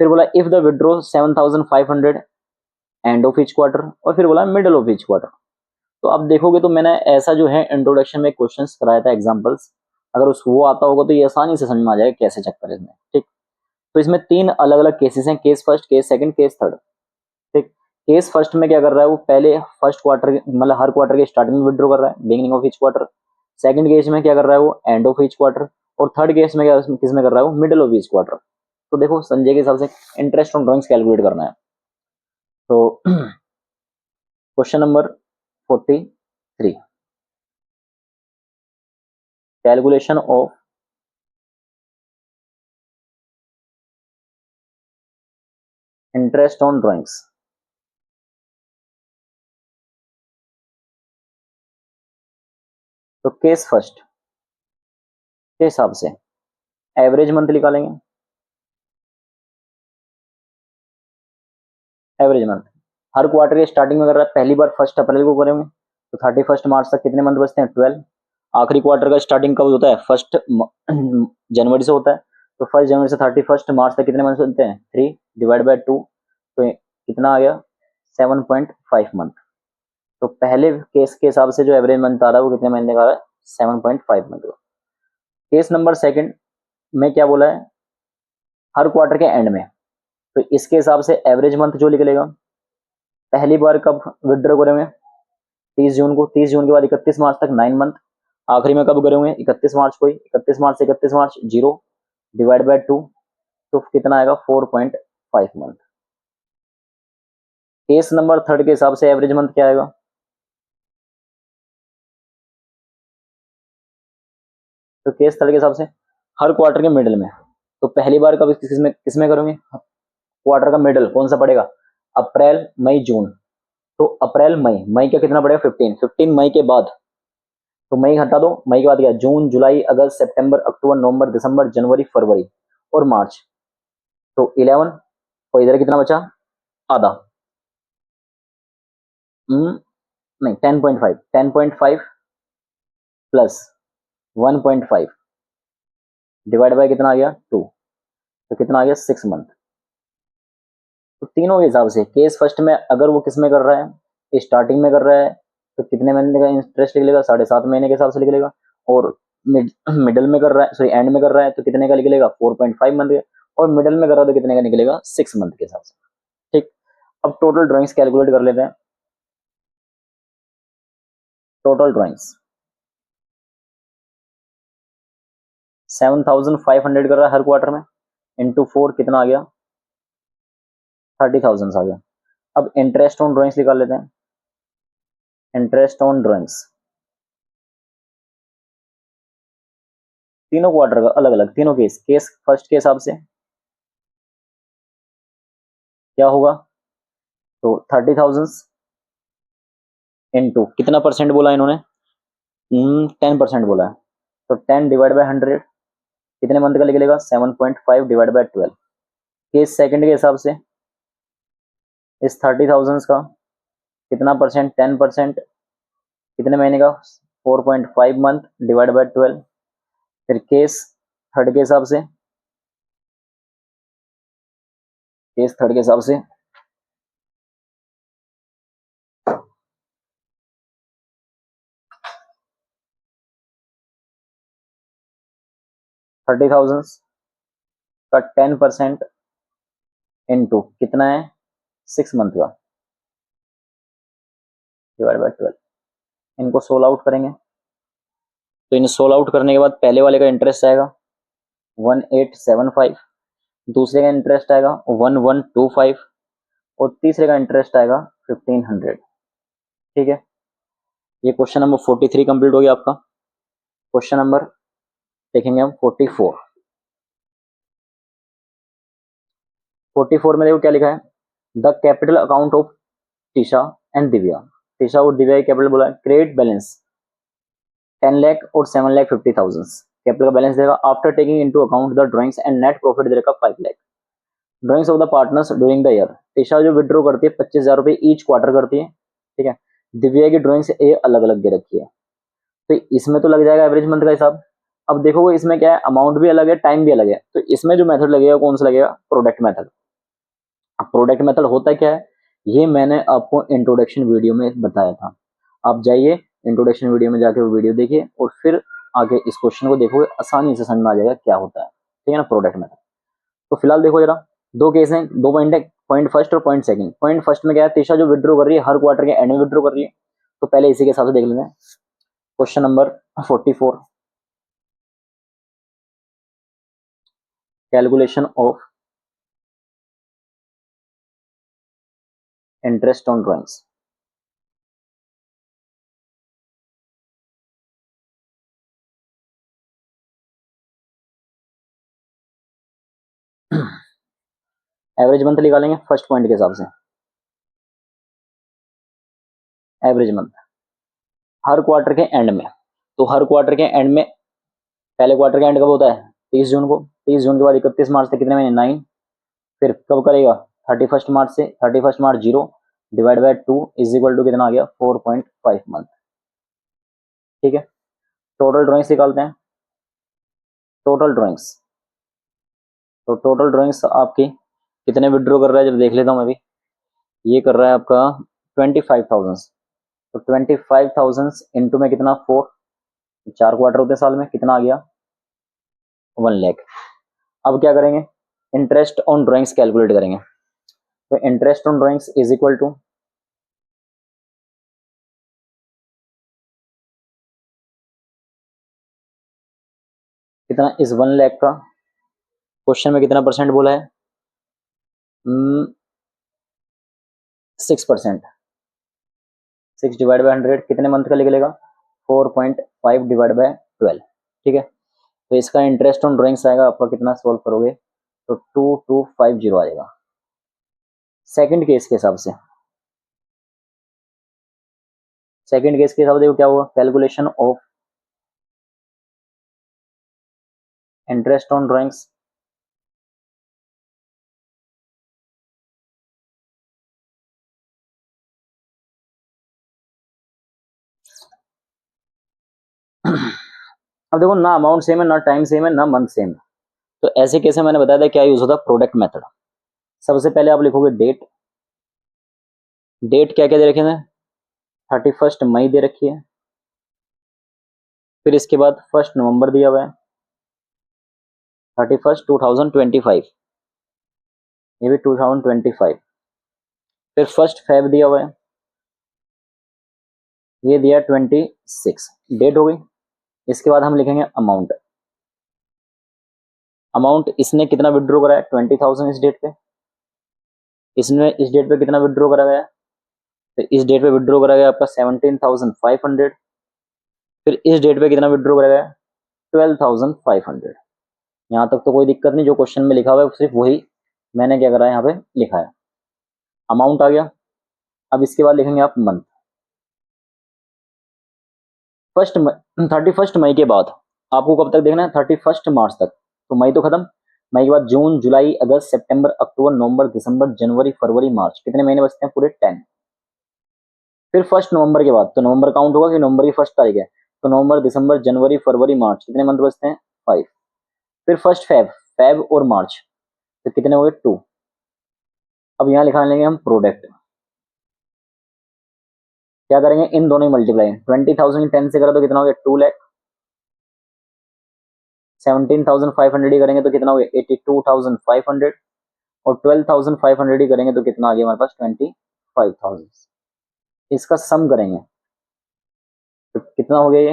फिर बोला if the withdraw 7500 end of each quarter, और फिर बोला मिडल ऑफ ईच क्वार्टर। तो अब देखोगे तो मैंने ऐसा जो है इंट्रोडक्शन में क्वेश्चंस कराया था एग्जांपल्स, अगर उस वो आता होगा तो ये आसानी से समझ में आ जाएगा कैसे चेक करें इसमें। ठीक, तो इसमें 3 अलग अलग केसेस हैं, case first, case second, case third. ठीक, केस फर्स्ट में क्या कर रहा है वो, पहले फर्स्ट क्वार्टर मतलब हर क्वार्टर के स्टार्टिंग में विड्रॉ कर रहा है, beginning of each quarter. Second case में क्या कर रहा है वो, एंड ऑफ ईच क्वार्टर। और थर्ड केस में क्या, किस में कर रहा है वो, मिडल ऑफ ईच क्वार्टर। तो देखो संजय के हिसाब से इंटरेस्ट ऑन ड्रॉइंग्स कैलकुलेट करना है। तो question number 43, calculation of interest on drawings. तो केस फर्स्ट के हिसाब से एवरेज मंथ निकालेंगे। एवरेज मंथ हर क्वार्टर के स्टार्टिंग में कर रहा है, पहली बार 1 अप्रैल को करेंगे तो 31 मार्च तक कितने मंथ बचते हैं 12। आखिरी क्वार्टर का स्टार्टिंग कब होता है 1 जनवरी से होता है, तो 1 जनवरी से 31 मार्च तक कितने मंथ बनते हैं 3 डिवाइड बाय 2, तो कितना आ गया 7.5 मंथ। तो पहले केस के हिसाब से जो एवरेज मंथ आ रहा है वो कितने महीने का आ रहा है 7.5 मंथ का। केस नंबर सेकंड में क्या बोला है, हर क्वार्टर के एंड में, तो इसके हिसाब से एवरेज मंथ जो निकलेगा, पहली बार कब विड्रॉ करेंगे 30 जून को, 30 जून के बाद 31 मार्च तक 9 मंथ। आखिरी में कब करेंगे 31 मार्च को ही, 31 मार्च से 31 मार्च 0 डिवाइड बाय 2, तो कितना आएगा 4.5 मंथ। केस नंबर थर्ड के हिसाब से एवरेज मंथ क्या आएगा, तो केस थर्ड के हिसाब से हर क्वार्टर के मिडिल में, तो पहली बार कब किसमें करोगे, क्वार्टर का मिडिल कौन सा पड़ेगा, अप्रैल मई जून। तो अप्रैल मई, मई का कितना पड़ेगा 15 मई के बाद, तो मई हटा दो, मई के बाद क्या जून जुलाई अगस्त सितंबर अक्टूबर नवंबर दिसंबर जनवरी फरवरी और मार्च, तो 11, और इधर कितना बचा आधा, नहीं 10.5, 10.5 प्लस 1.5 डिवाइड बाय कितना आ गया 2, तो कितना आ गया 6 मंथ। तो तीनों के हिसाब से केस फर्स्ट में अगर वो किस में कर रहा है स्टार्टिंग में कर रहा है तो कितने महीने का इंटरेस्ट लिख लेगा 7.5 महीने के हिसाब से लिख लेगा, और मिडल में कर रहा है सॉरी एंड में कर रहा है तो कितने का निकलेगा 4.5 मंथ का, और मिडल में कर रहा है तो कितने का निकलेगा 6 मंथ के हिसाब से। ठीक, अब टोटल ड्राइंग्स कैलकुलेट कर लेते हैं। टोटल ड्राइंग्स 7500 कर रहा है हर क्वार्टर में, इंटू 4 कितना आ गया 30,000 आ गया। अब इंटरेस्ट ऑन ड्राइंग्स निकाल लेते हैं। इंटरेस्ट ऑन ड्राइंग्स तीनों क्वार्टर का अलग अलग, तीनों केस, केस फर्स्ट के हिसाब से क्या होगा, तो 30,000 इंटू कितना परसेंट बोला इन्होंने 10% बोला है, तो 10 डिवाइड बाय 100 कितने मंथ का निकलेगा 7.5 डिवाइड बाय 12। केस सेकंड के हिसाब से इस 30,000 का कितना परसेंट 10%, कितने महीने का, 4.5 मंथ डिवाइड बाय 12। फिर केस थर्ड के हिसाब से, केस थर्ड के हिसाब से 30,000 का 10% इंटू कितना है 6 मंथ का डिवाइड बाय 12। इनको सोल्व आउट करेंगे तो इन्हें सोल्व आउट करने के बाद पहले वाले का इंटरेस्ट आएगा 1875, दूसरे का इंटरेस्ट आएगा 1125 और तीसरे का इंटरेस्ट आएगा 1500। ठीक है, ये क्वेश्चन नंबर 43 कंप्लीट हो गया आपका। क्वेश्चन नंबर देखेंगे हम 44। 44 में देखो क्या लिखा है, the capital account of Trisha and Divya. Trisha और दिव्या की कैपिटल बोला है, क्रेडिट बैलेंस 10 लाख और 7,50,000। कैपिटल का बैलेंस देगा after taking into account the drawings and net profit देगा 5 lakh. Drawings of the partners during the year. Trisha जो विड्रॉ करती है 25,000 रुपए ईच क्वार्टर करती है। ठीक है, दिव्या की ड्राइंग्स ए अलग अलग दे रखी है, तो इसमें तो लग जाएगा एवरेज मंथ का हिसाब। अब देखो इसमें क्या है, अमाउंट भी अलग है, टाइम भी अलग है, तो इसमें जो मेथड लगेगा कौन सा लगेगा, प्रोडक्ट मेथड। अब प्रोडक्ट मेथड होता क्या है, ये मैंने आपको इंट्रोडक्शन वीडियो में बताया था। आप जाइए इंट्रोडक्शन वीडियो में जाके वो वीडियो देखिए और फिर आगे इस क्वेश्चन को देखोगे, आसानी से समझ में आ जाएगा क्या होता है। ठीक है ना, प्रोडक्ट मेथड। तो फिलहाल देखो जरा, दो केस हैं, दो पॉइंट है, पॉइंट फर्स्ट और पॉइंट सेकंड। पॉइंट फर्स्ट में क्या है, तीशा जो विड्रॉ कर रही है हर क्वार्टर के एंड में विड्रॉ कर रही है, तो पहले इसी के हिसाब से देख लेंगे। Question number 44, calculation of interest on drawings. Average month निकालेंगे फर्स्ट पॉइंट के हिसाब से। एवरेज मंथ हर क्वार्टर के एंड में, तो हर क्वार्टर के एंड में, पहले क्वार्टर का एंड कब होता है 30 जून को, 30 जून के बाद 31 मार्च तक कितने महीने 9। फिर कब करेगा 31 मार्च से, 31 मार्च 0 divide by 2 is equal to कितना आ गया 4.5 मंथ। ठीक है, टोटल ड्राइंग्स निकालते हैं। टोटल ड्राइंग्स, तो टोटल ड्राइंग्स आपकी कितने विड्रॉ कर रहा है जब देख लेता हूँ मैं भी। ये कर रहा है आपका 25,000, तो 25,000 इंटू में कितना 4, 4 क्वार्टर होते हैं साल में, कितना आ गया 1 लाख। अब क्या करेंगे, इंटरेस्ट ऑन ड्राइंग्स कैलकुलेट करेंगे। तो interest on drawings is equal to, कितना इस 1 लाख का, क्वेश्चन में कितना परसेंट बोला है 6%। 6 डिवाइड बाय 100 कितने मंथ का निकलेगा 4.5 डिवाइड बाय 12। ठीक है, तो इसका इंटरेस्ट ऑन ड्राइंग्स आएगा आपका कितना, सोल्व करोगे तो 2250 आएगा। सेकंड केस के हिसाब से, सेकंड केस के हिसाब से देखो क्या हुआ, calculation of interest on drawings अब देखो ना अमाउंट सेम है, ना टाइम सेम है, ना मंथ सेम है, तो ऐसे केस में मैंने बताया था क्या यूज होता है, प्रोडक्ट मेथड। सबसे पहले आप लिखोगे डेट, डेट क्या क्या दे रखे हैं 31 मई दे रखी है। फिर इसके बाद 1 नवंबर दिया हुआ है, 31 2025, ये भी 2025। फिर 1 फेब दिया हुआ है, ये दिया 26, डेट हो गई। इसके बाद हम लिखेंगे अमाउंट। अमाउंट इसने कितना विड्रॉ करा है 20,000 इस डेट पे, इसने इस डेट पे कितना विड्रॉ करा गया, तो इस डेट पे विड्रॉ करा गया आपका 17,500। फिर इस डेट पे कितना विड्रॉ करा गया 12,500। यहाँ तक तो कोई दिक्कत नहीं, जो क्वेश्चन में लिखा हुआ है सिर्फ वही मैंने क्या करा है यहाँ पे लिखा है। अमाउंट आ गया। अब इसके बाद लिखेंगे आप मंथ। 31 मई के बाद आपको कब तक देखना है 31 मार्च तक, तो मई तो खत्म, मई के बाद जून जुलाई अगस्त सितंबर अक्टूबर नवंबर दिसंबर जनवरी फरवरी मार्च, कितने महीने बचते हैं पूरे 10। फिर 1 नवंबर के बाद, तो नवंबर काउंट होगा कि नवंबर की 1 तारीख है, तो नवंबर, दिसंबर, जनवरी, फरवरी, मार्च, कितने मंथ बचते हैं? 5। फिर 1 फेब, फेब और मार्च, तो कितने हो गए? 2। अब यहाँ लिखा लेंगे हम प्रोडक्ट, क्या करेंगे? इन दोनों ही मल्टीप्लाई, 20,000 10 से करा तो कितना हो गया? 2 लाख। 17,500 ही करेंगे तो कितना हो गया? 82,500। और 12,500 ही करेंगे तो कितना आ गया हमारे पास? 25,000। इसका सम करेंगे तो कितना हो गया?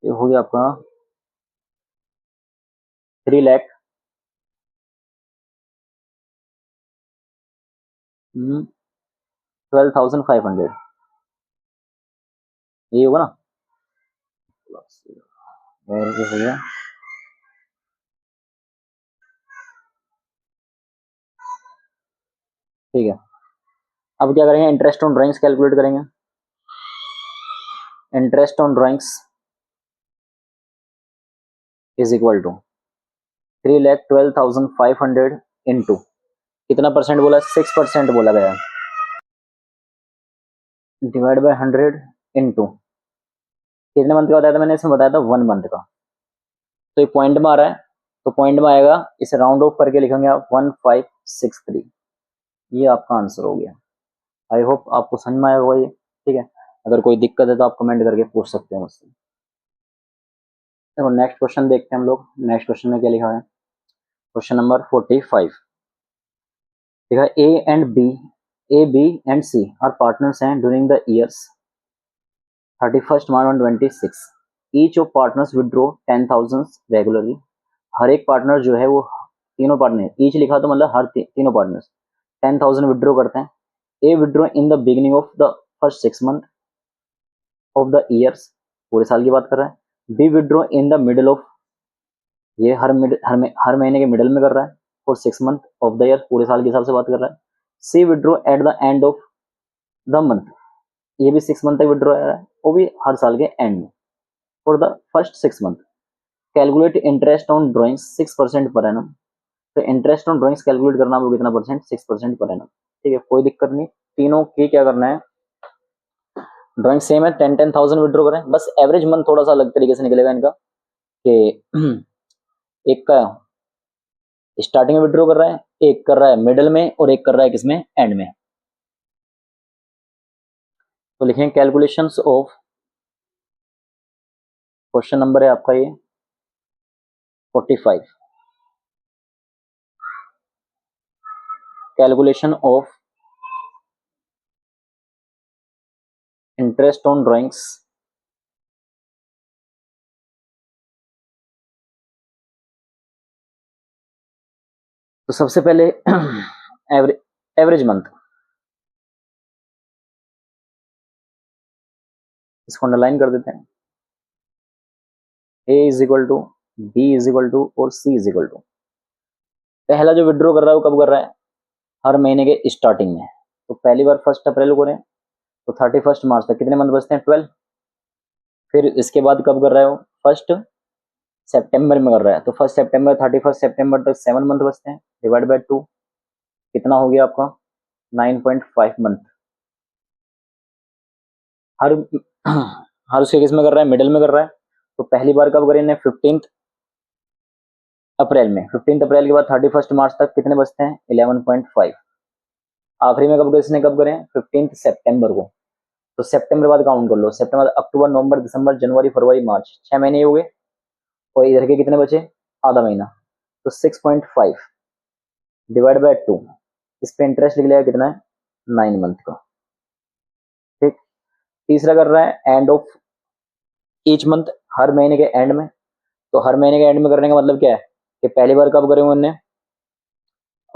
ये हो गया आपका 3 लाख 12,500, यही होगा ना? और क्या हो गया? ठीक है, अब क्या करेंगे? इंटरेस्ट ऑन ड्राइंग्स कैलकुलेट करेंगे। Interest on drawings is equal to 3,12,500 into कितना परसेंट बोला? 6% बोला गया, डिवाइड बाय 100 इंटू कितने मंथ का बताया था मैंने? इसमें बताया था 1 मंथ का। तो ये पॉइंट में आ रहा है, तो पॉइंट में आएगा, इसे राउंड ऑफ करके लिखेंगे आप 1563। ये आपका आंसर हो गया। आई होप आपको समझ में आया होगा ये। ठीक है, अगर कोई दिक्कत है तो आप कमेंट करके पूछ सकते हैं मुझसे। देखो नेक्स्ट क्वेश्चन देखते हैं हम लोग। नेक्स्ट क्वेश्चन में क्या लिखा है? क्वेश्चन नंबर 45 लिखा है, A B and C are partners हैं during the years 31 March 26। Each of partners withdraw 10,000 regularly. हर एक पार्टनर जो है वो, तीनों पार्टनर, ईच लिखा तो मतलब हर तीनों पार्टनर्स 10,000 विड्रॉ करते हैं। A withdraw in the beginning of the first 6 month of the years, पूरे साल की बात कर रहा है। B withdraw in the middle of, ये हर महीने के मिडल में कर रहा है, for 6 month of the year, पूरे साल के हिसाब से बात कर रहा है। C withdraw at the end of the month, ये भी 6 मंथ तक विड्रॉ है, वो भी हर साल के एंड में, for the first 6 month. Calculate interest on drawings 6% per annum. तो इंटरेस्ट ऑन ड्रॉइंग्स कैलकुलेट करना वो कितना परसेंट? 6% per annum. ठीक है, कोई दिक्कत नहीं। तीनों की क्या करना है? ड्राइंग सेम है, 10,000 विड्रॉ करें, बस एवरेज मंथ थोड़ा सा अलग तरीके से निकलेगा इनका, कि एक का स्टार्टिंग में विड्रॉ कर रहा है, एक कर रहा है मिडल में, और एक कर रहा है किसमें? एंड में। तो लिखेंगे कैलकुलेशंस ऑफ, क्वेश्चन नंबर है आपका ये 45, calculation of interest on drawings तो सबसे पहले एवरेज मंथ, इसको अंडरलाइन कर देते हैं। A is equal to, B is equal to, और सी इज इक्वल टू, पहला जो विड्रॉ कर रहा है वो कब कर रहा है? हर महीने के स्टार्टिंग में। तो पहली बार 1 अप्रैल को करें तो 31 मार्च तक कितने मंथ बचते हैं? 12। फिर इसके बाद कब कर रहा है वो? 1 सितंबर में कर रहा है, तो 1 सितंबर 31 सितंबर तक 7 मंथ बचते हैं, डिवाइड बाय 2, कितना हो गया आपका? 9.5 मंथ। हर हर उसके किस में कर रहा है? मिडिल में कर रहा है। तो पहली बार कब करें? 15 अप्रैल में। 15 अप्रैल के बाद 31 मार्च तक कितने बचते हैं? 11.5। आखिरी में कब इसने कब करें? 15 सितंबर को। तो सितंबर बाद काउंट कर लो, सितंबर, अक्टूबर, नवंबर, दिसंबर, जनवरी, फरवरी, मार्च, 6 महीने हो गए। और इधर के कितने बचे? आधा महीना। तो 6.5 डिवाइड बाय 2, इस पे इंटरेस्ट लिख लिया कितना है? 9 मंथ का। ठीक, तीसरा कर रहा है एंड ऑफ ईच मंथ, हर महीने के एंड में। तो हर महीने के एंड में करने का मतलब क्या है? कि पहली बार कब करे उन्होंने,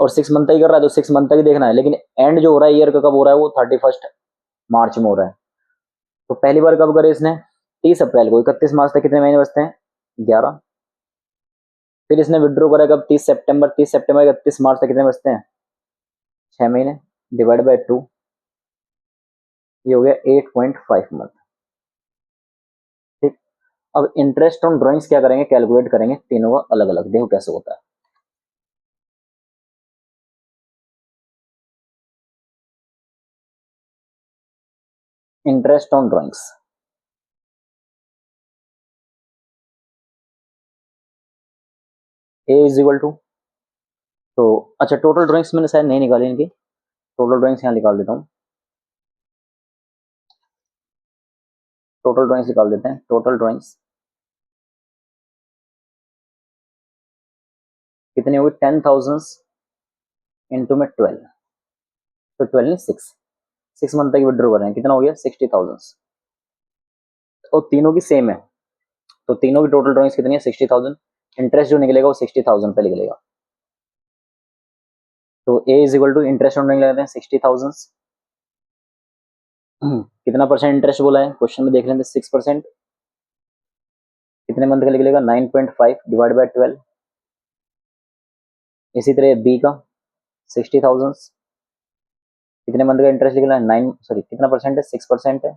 और 6 मंथ तक ही कर रहा है तो 6 मंथ तक ही देखना है, लेकिन एंड जो हो रहा है ईयर का कब हो रहा है? वो 31 मार्च में हो रहा है। तो पहली बार कब करे इसने? 30 अप्रैल को। 31 मार्च तक कितने महीने बचते हैं? 11। फिर इसने विड्रॉ करा कब? 30 सितंबर। 30 सितंबर 31 मार्च तक कितने बचते हैं? 6 महीने, डिवाइड बाय 2, ये हो गया 8.5 मंथ। ठीक, अब इंटरेस्ट ऑन ड्रॉइंग्स क्या करेंगे? कैलकुलेट करेंगे तीनों का अलग अलग, देखो कैसे होता है। Interest on drawings, A is equal to, तो अच्छा टोटल ड्राइंग्स मैंने शायद नहीं निकाली इनकी, टोटल ड्राइंग्स यहाँ निकाल देता हूँ, टोटल ड्राइंग्स निकाल देते हैं। टोटल ड्राइंग्स कितनी होगी, 10,000 इंटू में 12, तो 12 नहीं 6 मंथ तक विड्रॉ कर रहे हैं, कितना हो गया 60,000, और तीनों की सेम है, तो तीनों की टोटल ड्राइंग्स कितनी है 60,000, इंटरेस्ट जो निकलेगा वो 60,000 पे निकलेगा, तो A is equal to interest on drawing लगाते हैं 60,000, कितना परसेंट इंटरेस्ट बोला है क्वेश्चन में देख लेते हैं, 6%, कितने मंथ का निकलेगा 9.5 डिवाइड बाय 12, इसी तरह बी का 60,000, कितने मंथ का इंटरेस्ट निकला है 9, सॉरी कितना परसेंट है 6% है,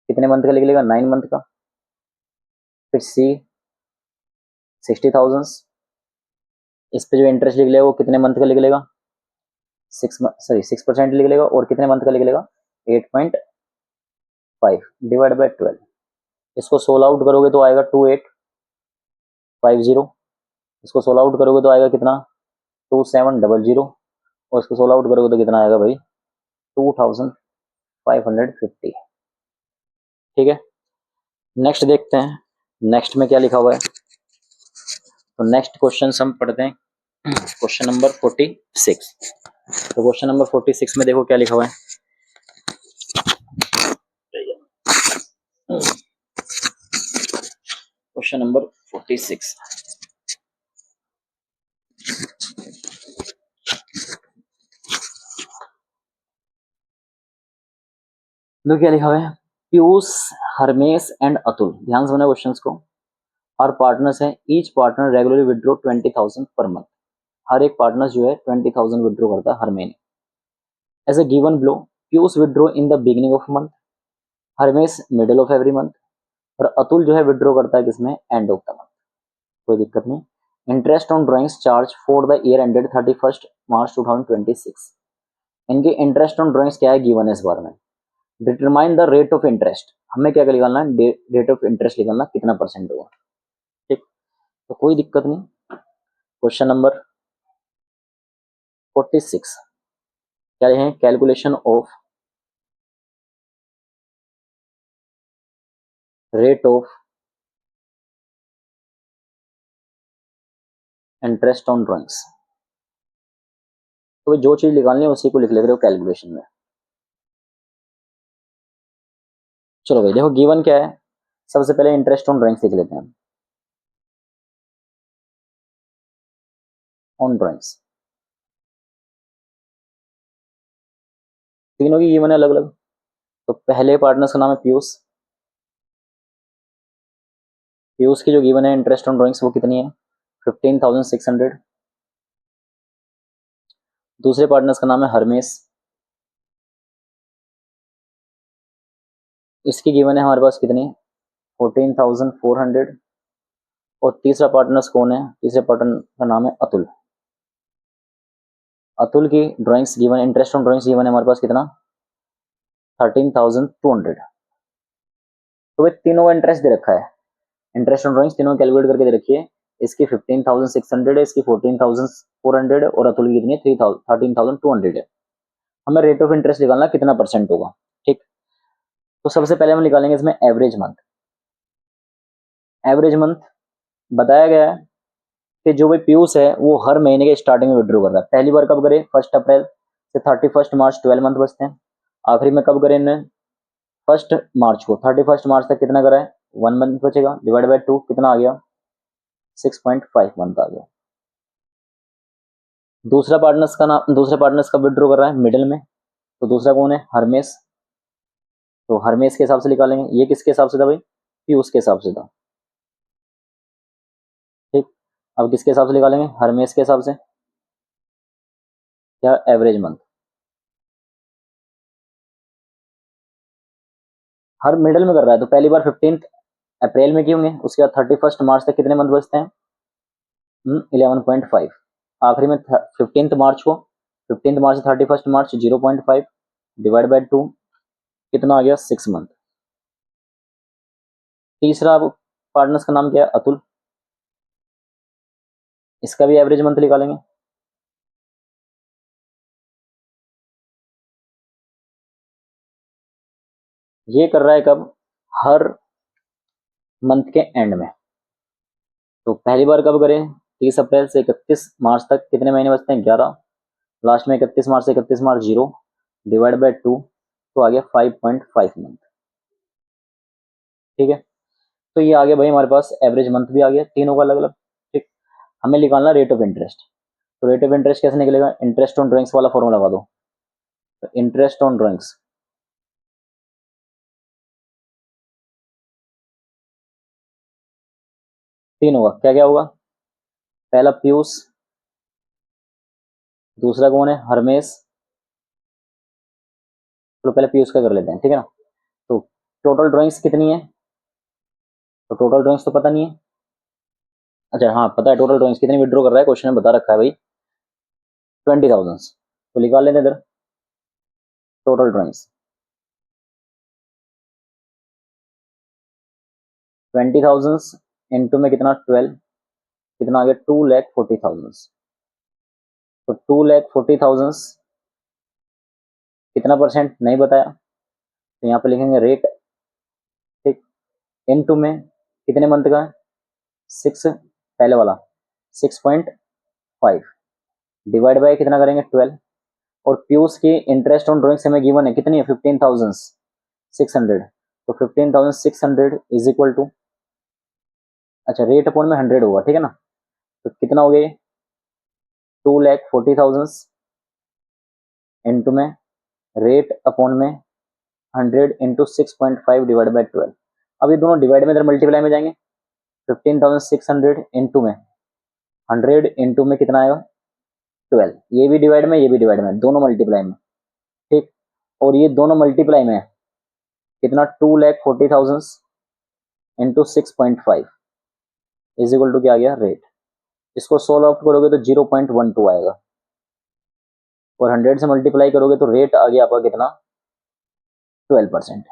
कितने मंथ का निकलेगा 9 मंथ का, फिर सी 60,000, इस पे जो इंटरेस्ट निकलेगा वो कितने मंथ का निकलेगा 6% निकलेगा, और कितने मंथ का निकलेगा 8.5 डिवाइड बाय 12, इसको सोल्व आउट करोगे तो आएगा 2850, इसको सोल्व आउट करोगे तो आएगा कितना 2700, और इसको सोल्व आउट करोगे तो कितना आएगा भाई 2550, ठीक है। नेक्स्ट देखते हैं, नेक्स्ट में क्या लिखा हुआ है, तो नेक्स्ट क्वेश्चन हम पढ़ते हैं, क्वेश्चन नंबर 46, तो क्वेश्चन नंबर 46 में देखो क्या लिखा हुआ है, क्वेश्चन नंबर 46, तो क्या लिखा हुआ है, पीयूष, हरमेश एंड अतुल, ध्यान से सुना क्वेश्चन को, और पार्टनर्स हैं, each partner regularly withdraw 20,000 per month, हर एक पार्टनर जो है 20,000 विड्रॉ करता है हर महीने, as a given below, Piyush withdraw in the beginning of month, Harmesh middle of every month, और अतुल जो है विड्रॉ करता है किसमें एंड ऑफ द मंथ, कोई दिक्कत नहीं। Interest on drawings charge for the year ended 31 मार्च 2026, इनके इंटरेस्ट ऑन ड्राइंग्स क्या है गिवन है इस बार में, determine the rate of interest, हमें क्या निकालना है रेट ऑफ इंटरेस्ट निकालना, कितना परसेंट होगा, ठीक, तो कोई दिक्कत नहीं। क्वेश्चन नंबर 46 क्या है, calculation of rate of interest on drawings, तो जो चीज निकालनी है उसी को लिख ले रहे हो कैलकुलेशन में। चलो भाई देखो गिवन क्या है, सबसे पहले इंटरेस्ट ऑन ड्राइंग्स लिख लेते हैं, ऑन ड्राइंग्स, तीनों की गिवन है अलग अलग, तो पहले पार्टनर्स का नाम है पीयूष, पीयूष की जो गिवन है इंटरेस्ट ऑन ड्राइंग्स वो कितनी है 15,600, दूसरे पार्टनर्स का नाम है हरमेश, इसकी गिवन है हमारे पास कितनी 14,400, और तीसरा पार्टनर्स कौन है, तीसरे पार्टनर का नाम है अतुल, अतुल की drawings given, interest on drawings given है हमारे पास कितना 13,200, तो वे तीनों का इंटरेस्ट दे रखा है, इंटरेस्ट ऑन ड्राइंग्स तीनों कैलकुलेट करके दे रखी है, इसकी 15,600 है, इसकी 14,400 है, और अतुल की कितनी है 13,200 है, हमें रेट ऑफ इंटरेस्ट निकालना कितना परसेंट होगा, ठीक, तो सबसे पहले हम निकालेंगे इसमें एवरेज मंथ, एवरेज मंथ बताया गया है कि जो भाई पीयूष है वो हर महीने के स्टार्टिंग में विड्रॉ कर रहा है, पहली बार कब करे 1 अप्रैल से 31 मार्च 12 मंथ बचते हैं, आखिरी में कब करें इन्हें 1 मार्च को, 31 मार्च तक कितना करा है 1 मंथ बचेगा, डिवाइड बाय 2 कितना आ गया 6.5 मंथ आ गया। दूसरे पार्टनर्स का विड्रॉ कर रहा है मिडिल में, तो दूसरा कौन है हरमेश, तो हरमेश के हिसाब से निकालेंगे, ये किसके हिसाब से था भाई पीयूष के हिसाब से था, ठीक, अब किसके हिसाब से निकालेंगे हरमेश के हिसाब से, क्या एवरेज मंथ, हर मिडिल में कर रहा है, तो पहली बार 15 अप्रैल में किए होंगे, उसके बाद 31 मार्च तक कितने मंथ बचते हैं 11.5, आखिरी में 15 मार्च को, 15 मार्च से 31 मार्च 0.5 डिवाइड बाय 2 कितना आ गया 6 मंथ। तीसरा पार्टनर्स का नाम क्या है, अतुल, इसका भी एवरेज मंथ निकालेंगे। ये कर रहा है कब, हर मंथ के एंड में। तो पहली बार कब करें, 30 अप्रैल से 31 मार्च तक कितने महीने बचते हैं, 11, लास्ट में 31 मार्च से 31 मार्च 0 डिवाइड बाय 2, तो आ गया 5.5 मंथ। ठीक है, तो ये आ गया भाई हमारे पास एवरेज मंथ भी आ गया तीनों का अलग अलग। ठीक, हमें निकालना रेट ऑफ इंटरेस्ट। तो रेट ऑफ इंटरेस्ट कैसे निकलेगा, इंटरेस्ट ऑन ड्राइंग्स वाला फॉर्मूला लगा दो। तो इंटरेस्ट ऑन ड्राइंग्स तीन होगा, क्या क्या होगा, पहला पीयूष, दूसरा कौन है, हरमेश। तो पहले पीयूष का कर लेते हैं, ठीक है ना। तो टोटल ड्राइंग्स कितनी है, तो टोटल ड्राइंग्स तो पता नहीं है, अच्छा हाँ पता है, टोटल ड्राइंग्स कितनी विड्रॉ कर रहा है, क्वेश्चन में बता रखा है भाई 20,000। तो निकाल लेते इधर टोटल ड्राइंग्स, 20,000 इंटू में कितना 12, कितना आ गया 2,40,000। तो 2,40,000 कितना परसेंट नहीं बताया, तो यहाँ पे लिखेंगे रेट। ठीक, इनटू में कितने मंथ का है, 6, पहले वाला 6.5 डिवाइड बाय कितना करेंगे 12। और पीयूष की इंटरेस्ट ऑन ड्राइंग हमें गिवन है कितनी है 15,600। तो 15,600 इज इक्वल टू, अच्छा रेट अपॉन में 100 होगा, ठीक है ना। तो कितना हो गया ये 2,40,000 इंटू में रेट अपॉन में 100 इंटू 6.5 डिवाइड बाई 12। अब ये दोनों डिवाइड में इधर मल्टीप्लाई में जाएंगे, 15,600 इंटू में 100 इंटू में कितना आएगा 12, ये भी डिवाइड में ये भी डिवाइड में, दोनों मल्टीप्लाई में। ठीक, और ये दोनों मल्टीप्लाई में कितना 2,40,000 इंटू 6.5 इज इक्वल टू क्या आ गया रेट। इसको सोल्व आउट करोगे तो 0.12 आएगा, और 100 से मल्टीप्लाई करोगे तो रेट आ गया आपका कितना 12%।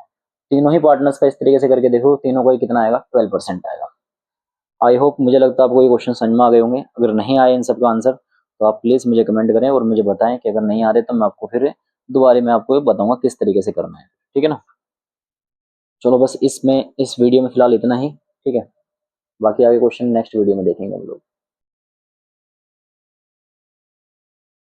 तीनों ही पार्टनर्स का इस तरीके से करके देखो, तीनों का ही कितना आएगा 12% आएगा। आई होप, मुझे लगता है आपको ये क्वेश्चन समझ में आ गए होंगे। अगर नहीं आए इन सब का आंसर तो आप प्लीज़ मुझे कमेंट करें और मुझे बताएं कि अगर नहीं आ रहे तो मैं आपको फिर दोबारा मैं आपको बताऊंगा किस तरीके से करना है, ठीक है ना। चलो बस इस वीडियो में फिलहाल इतना ही, ठीक है। बाकी आगे क्वेश्चन नेक्स्ट वीडियो में देखेंगे हम लोग।